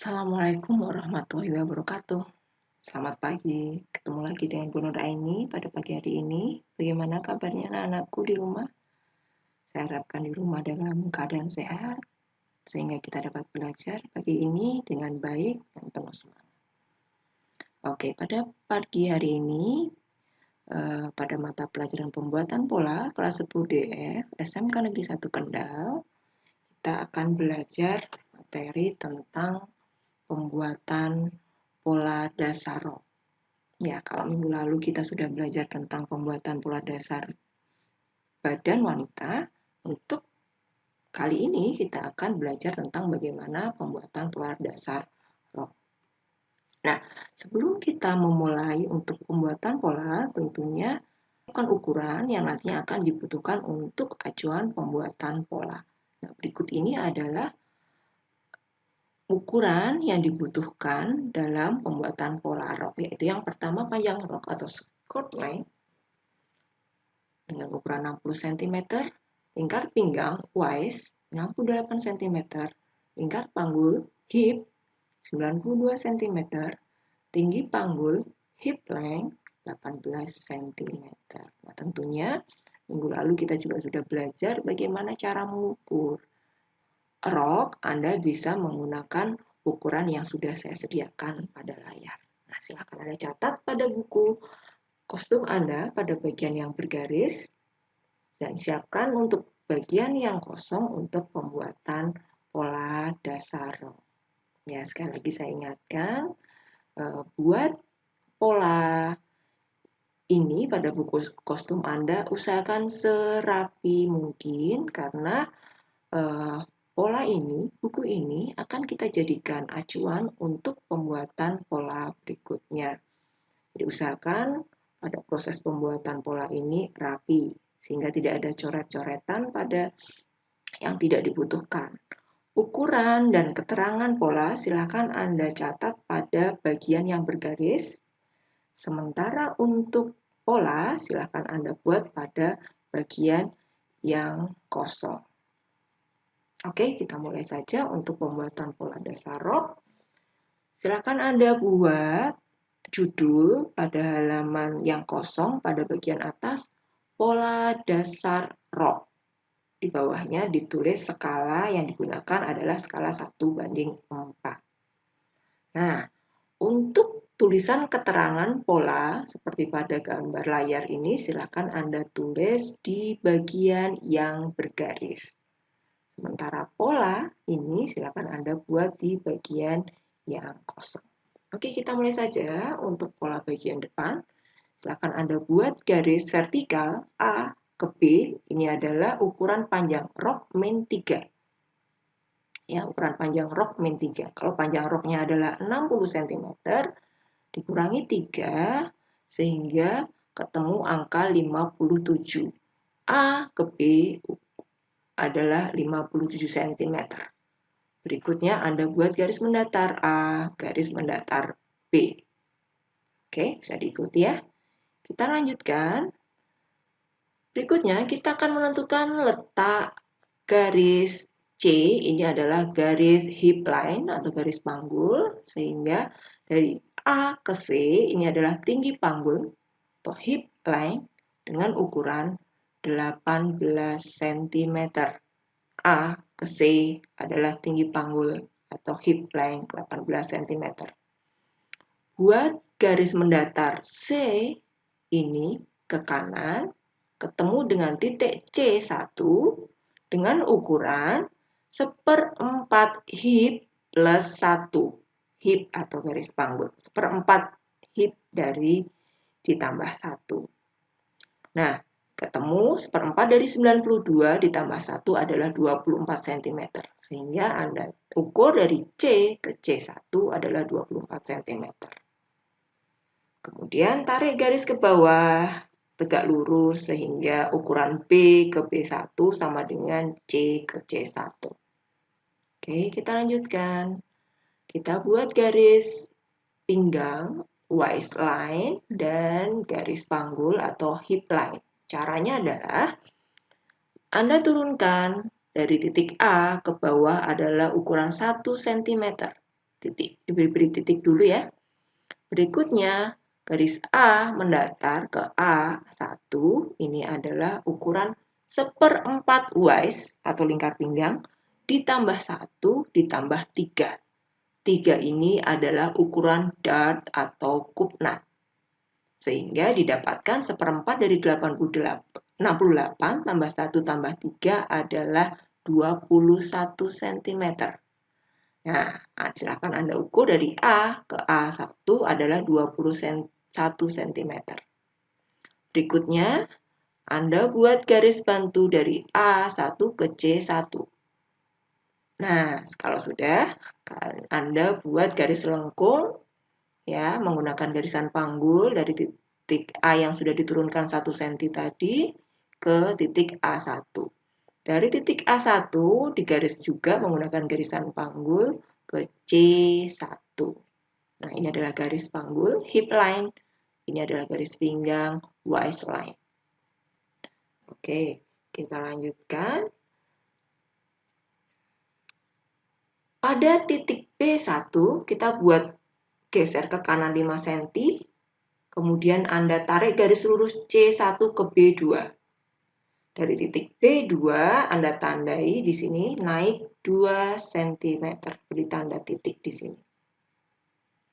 Assalamualaikum warahmatullahi wabarakatuh. Selamat pagi, ketemu lagi dengan Bu Nur Aini pada pagi hari ini. Bagaimana kabarnya anak-anakku di rumah? Saya harapkan di rumah dalam keadaan sehat, sehingga kita dapat belajar pagi ini dengan baik dan penuh semangat. Oke, pada pagi hari ini, pada mata pelajaran pembuatan pola kelas 10 DF SMK Negeri 1 Kendal, kita akan belajar materi tentang pembuatan pola dasar rho. Ya, kalau minggu lalu kita sudah belajar tentang pembuatan pola dasar badan wanita, untuk kali ini kita akan belajar tentang bagaimana pembuatan pola dasar rho. Nah, sebelum kita memulai untuk pembuatan pola, tentunya bukan ukuran yang nantinya akan dibutuhkan untuk acuan pembuatan pola. Nah, berikut ini adalah ukuran yang dibutuhkan dalam pembuatan pola rok, yaitu yang pertama panjang rok atau skirt length dengan ukuran 60 cm, lingkar pinggang waist 68 cm, lingkar panggul hip 92 cm, tinggi panggul hip length 18 cm. Nah, tentunya minggu lalu kita juga sudah belajar bagaimana cara mengukur rok. Anda bisa menggunakan ukuran yang sudah saya sediakan pada layar. Nah, silakan Anda catat pada buku kostum Anda pada bagian yang bergaris dan siapkan untuk bagian yang kosong untuk pembuatan pola dasar rok. Ya, sekali lagi saya ingatkan, buat pola ini pada buku kostum Anda usahakan serapi mungkin karena pola ini, buku ini akan kita jadikan acuan untuk pembuatan pola berikutnya. Jadi usahakan pada proses pembuatan pola ini rapi, sehingga tidak ada coret-coretan pada yang tidak dibutuhkan. Ukuran dan keterangan pola silakan Anda catat pada bagian yang bergaris. Sementara untuk pola silakan Anda buat pada bagian yang kosong. Oke, kita mulai saja untuk pembuatan pola dasar rok. Silakan Anda buat judul pada halaman yang kosong pada bagian atas, pola dasar rok. Di bawahnya ditulis skala yang digunakan adalah skala 1:4. Nah, untuk tulisan keterangan pola seperti pada gambar layar ini, silakan Anda tulis di bagian yang bergaris. Sementara pola ini silakan Anda buat di bagian yang kosong. Oke, kita mulai saja untuk pola bagian depan. Silakan Anda buat garis vertikal A ke B. Ini adalah ukuran panjang rok min 3. Ya, ukuran panjang rok min 3. Kalau panjang roknya adalah 60 cm, dikurangi 3 sehingga ketemu angka 57. A ke B adalah 57 cm. Berikutnya Anda buat garis mendatar A, garis mendatar B. Oke, bisa diikuti ya. Kita lanjutkan. Berikutnya kita akan menentukan letak garis C. Ini adalah garis hip line atau garis panggul. Sehingga dari A ke C ini adalah tinggi panggul atau hip line dengan ukuran 18 cm. A ke C adalah tinggi panggul atau hip line 18 cm. Buat garis mendatar C ini ke kanan, ketemu dengan titik C1 dengan ukuran 1/4 hip plus 1 hip atau garis panggul. 1/4 hip dari ditambah 1. Nah, ketemu 1/4 dari 92 ditambah 1 adalah 24 cm. Sehingga Anda ukur dari C ke C1 adalah 24 cm. Kemudian tarik garis ke bawah, tegak lurus sehingga ukuran B ke B1 sama dengan C ke C1. Oke, kita lanjutkan. Kita buat garis pinggang, waistline, dan garis panggul atau hip line. Caranya adalah Anda turunkan dari titik A ke bawah adalah ukuran 1 cm. titik, diberi titik dulu ya. Berikutnya, garis A mendatar ke A1, ini adalah ukuran 1/4 wise atau lingkar pinggang, ditambah 1 ditambah 3. 3 ini adalah ukuran dart atau kupnat. Sehingga didapatkan 1/4 dari 68 tambah 1 tambah 3 adalah 21 cm. Nah, silakan Anda ukur dari A ke A1 adalah 21 cm. Berikutnya, Anda buat garis bantu dari A1 ke C1. Nah, kalau sudah, Anda buat garis lengkung ya, menggunakan garisan panggul dari titik A yang sudah diturunkan 1 cm tadi ke titik A1. Dari titik A1 digaris juga menggunakan garisan panggul ke C1. Nah, ini adalah garis panggul hip line. Ini adalah garis pinggang waist line. Oke, kita lanjutkan. Pada titik B1 kita buat geser ke kanan 5 cm. Kemudian Anda tarik garis lurus C1 ke B2. Dari titik B2 Anda tandai di sini naik 2 cm, beri tanda titik di sini.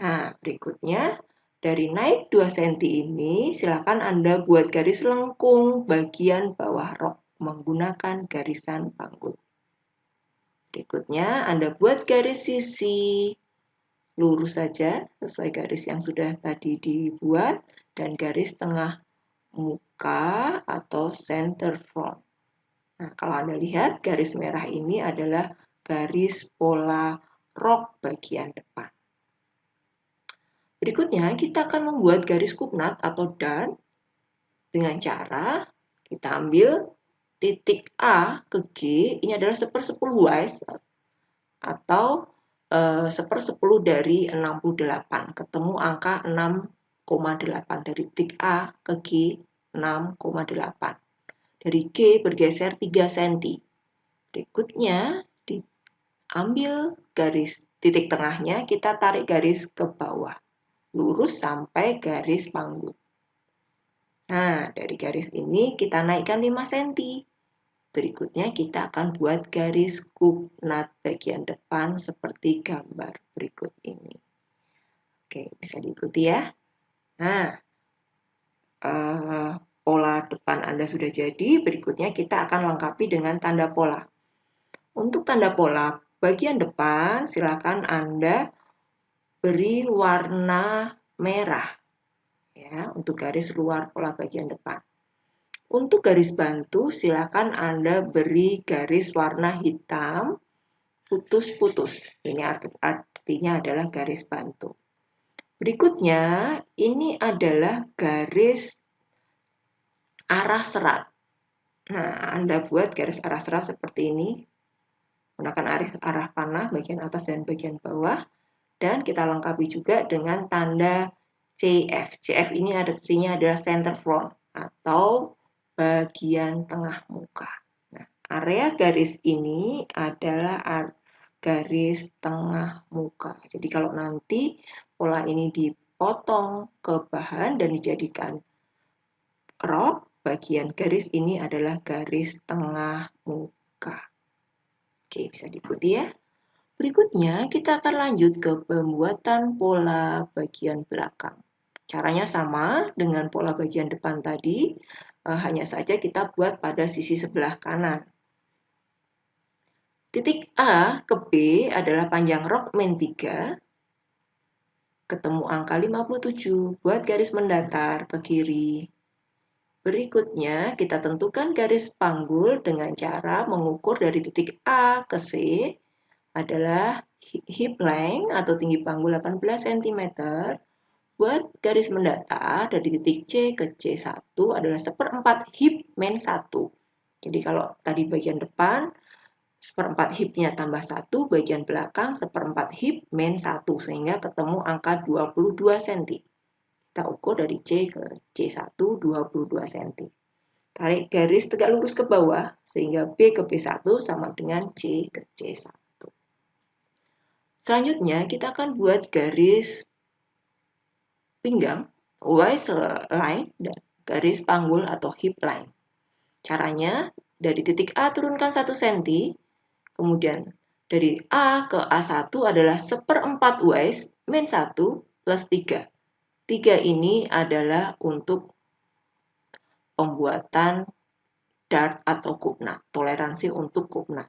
Nah, berikutnya dari naik 2 cm ini silakan Anda buat garis lengkung bagian bawah rok menggunakan garisan panggul. Berikutnya Anda buat garis sisi lurus saja sesuai garis yang sudah tadi dibuat dan garis tengah muka atau center front. Nah, kalau Anda lihat garis merah ini adalah garis pola rok bagian depan. Berikutnya kita akan membuat garis kupnat atau dart dengan cara kita ambil titik A ke G, ini adalah 1/10 wise atau 1/10 dari 68, ketemu angka 6,8 dari titik A ke G 6,8. Dari G bergeser 3 cm. Berikutnya diambil garis titik tengahnya, kita tarik garis ke bawah, lurus sampai garis panggul. Nah, dari garis ini kita naikkan 5 cm. Berikutnya kita akan buat garis kupnat bagian depan seperti gambar berikut ini. Oke, bisa diikuti ya. Nah, pola depan Anda sudah jadi, berikutnya kita akan lengkapi dengan tanda pola. Untuk tanda pola bagian depan, silakan Anda beri warna merah ya untuk garis luar pola bagian depan. Untuk garis bantu, silakan Anda beri garis warna hitam putus-putus. Ini artinya adalah garis bantu. Berikutnya, ini adalah garis arah serat. Nah, Anda buat garis arah serat seperti ini. Menggunakan arah panah bagian atas dan bagian bawah. Dan kita lengkapi juga dengan tanda CF. CF ini artinya adalah center front atau bagian tengah muka. Nah, area garis ini adalah garis tengah muka. Jadi kalau nanti pola ini dipotong ke bahan dan dijadikan rok, bagian garis ini adalah garis tengah muka. Oke, bisa diikuti ya. Berikutnya kita akan lanjut ke pembuatan pola bagian belakang. Caranya sama dengan pola bagian depan tadi, hanya saja kita buat pada sisi sebelah kanan. Titik A ke B adalah panjang rok min 3, ketemu angka 57, buat garis mendatar ke kiri. Berikutnya kita tentukan garis panggul dengan cara mengukur dari titik A ke C adalah hip length atau tinggi panggul 18 cm. Buat garis mendatar dari titik C ke C1 adalah 1/4 hip min 1. Jadi kalau tadi bagian depan 1/4 hipnya tambah 1, bagian belakang 1/4 hip min 1, sehingga ketemu angka 22 cm. Kita ukur dari C ke C1 22 cm. Tarik garis tegak lurus ke bawah, sehingga B ke B1 sama dengan C ke C1. Selanjutnya kita akan buat garis pinggang, waistline, dan garis panggul atau hip line. Caranya, dari titik A turunkan 1 cm, kemudian dari A ke A1 adalah 1/4 waist min 1 plus 3. 3 ini adalah untuk pembuatan dart atau kupnat, toleransi untuk kupnat.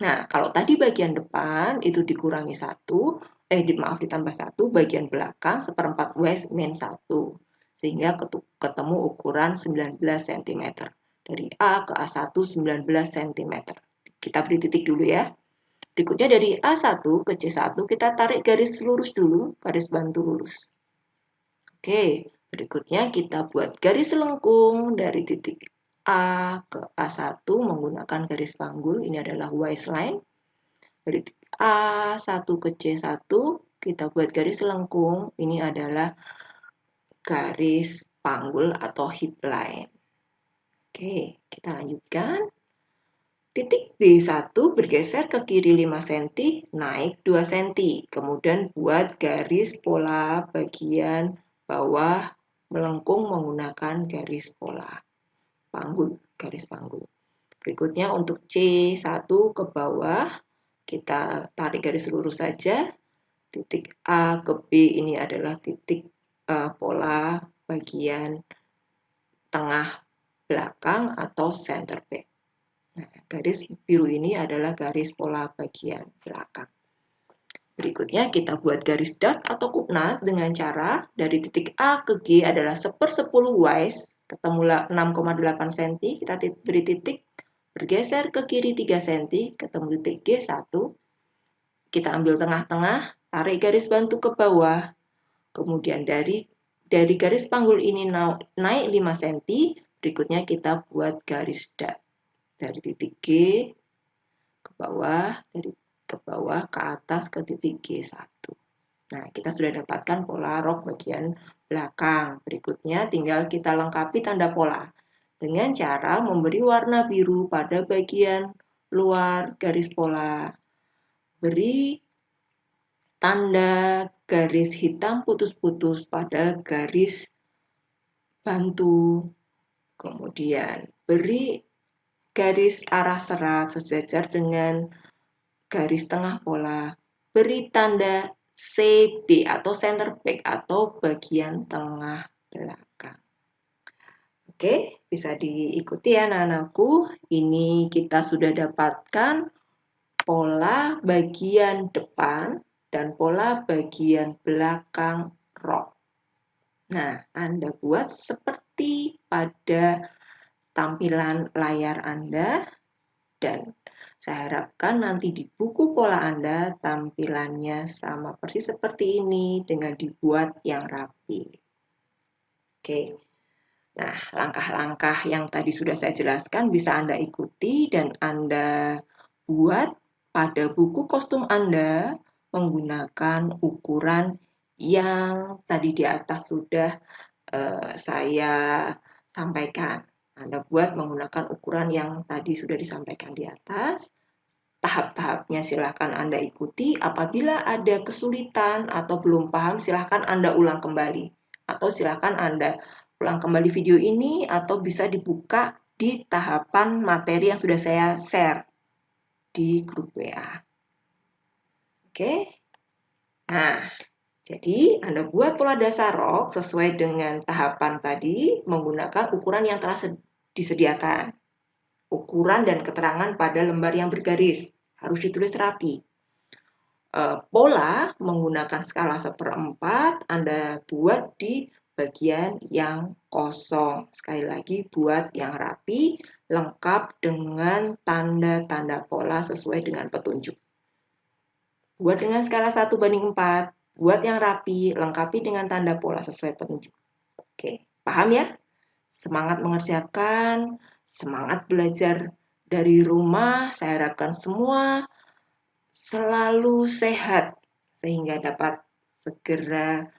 Nah, kalau tadi bagian depan itu dikurangi 1, ditambah 1, bagian belakang 1/4 waist min 1. Sehingga ketemu ukuran 19 cm. Dari A ke A1 19 cm. Kita beri titik dulu ya. Berikutnya dari A1 ke C1 kita tarik garis lurus dulu, garis bantu lurus. Oke, berikutnya kita buat garis lengkung dari titik A ke A1 menggunakan garis panggul, ini adalah waistline. Dari titik A1 ke C1 kita buat garis lengkung, ini adalah garis panggul atau hip line. Oke, kita lanjutkan. Titik B1 bergeser ke kiri 5 cm, naik 2 cm. Kemudian buat garis pola bagian bawah melengkung menggunakan garis pola panggul, garis panggul. Berikutnya untuk C1 ke bawah, kita tarik garis lurus saja. Titik A ke B ini adalah titik pola bagian tengah belakang atau center back. Nah, garis biru ini adalah garis pola bagian belakang. Berikutnya kita buat garis dot atau kupnat dengan cara dari titik A ke G adalah 1/10 waist, ketemulah 6,8 cm, kita beri titik, bergeser ke kiri 3 cm, ketemu titik G1, kita ambil tengah-tengah, tarik garis bantu ke bawah, kemudian dari garis panggul ini naik 5 cm, berikutnya kita buat garis dot. Dari titik G ke bawah, dari ke bawah ke atas ke titik G1. Nah, kita sudah dapatkan pola rok bagian belakang. Berikutnya tinggal kita lengkapi tanda pola dengan cara memberi warna biru pada bagian luar garis pola. Beri tanda garis hitam putus-putus pada garis bantu. Kemudian beri garis arah serat sejajar dengan garis tengah pola. Beri tanda CB atau center back atau bagian tengah belakang. Oke, bisa diikuti ya anak-anakku. Ini kita sudah dapatkan pola bagian depan dan pola bagian belakang rok. Nah, Anda buat seperti pada tampilan layar Anda dan saya harapkan nanti di buku pola Anda tampilannya sama persis seperti ini dengan dibuat yang rapi. Oke, nah langkah-langkah yang tadi sudah saya jelaskan bisa Anda ikuti dan Anda buat pada buku kostum Anda menggunakan ukuran yang tadi di atas sudah saya sampaikan. Anda buat menggunakan ukuran yang tadi sudah disampaikan di atas. Tahap-tahapnya silahkan Anda ikuti. Apabila ada kesulitan atau belum paham, silahkan Anda ulang kembali. Atau silahkan Anda ulang kembali video ini atau bisa dibuka di tahapan materi yang sudah saya share di grup WA. Oke. Nah, jadi Anda buat pola dasar rok sesuai dengan tahapan tadi menggunakan ukuran yang telah disediakan. Ukuran dan keterangan pada lembar yang bergaris harus ditulis rapi. Pola menggunakan skala 1/4 Anda buat di bagian yang kosong. Sekali lagi buat yang rapi, lengkap dengan tanda-tanda pola sesuai dengan petunjuk. Buat dengan skala 1/4, buat yang rapi, lengkapi dengan tanda pola sesuai petunjuk. Oke, paham ya? Semangat mengerjakan, semangat belajar dari rumah. Saya harapkan semua selalu sehat sehingga dapat segera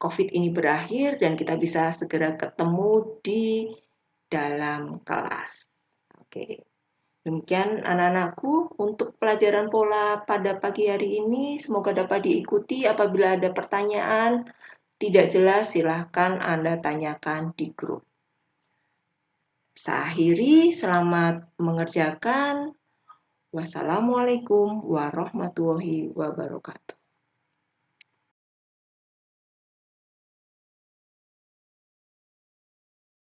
COVID ini berakhir dan kita bisa segera ketemu di dalam kelas. Oke. Demikian anak-anakku untuk pelajaran pola pada pagi hari ini. Semoga dapat diikuti. Apabila ada pertanyaan tidak jelas, silahkan Anda tanyakan di grup. Saya akhiri, selamat mengerjakan. Wassalamualaikum warahmatullahi wabarakatuh.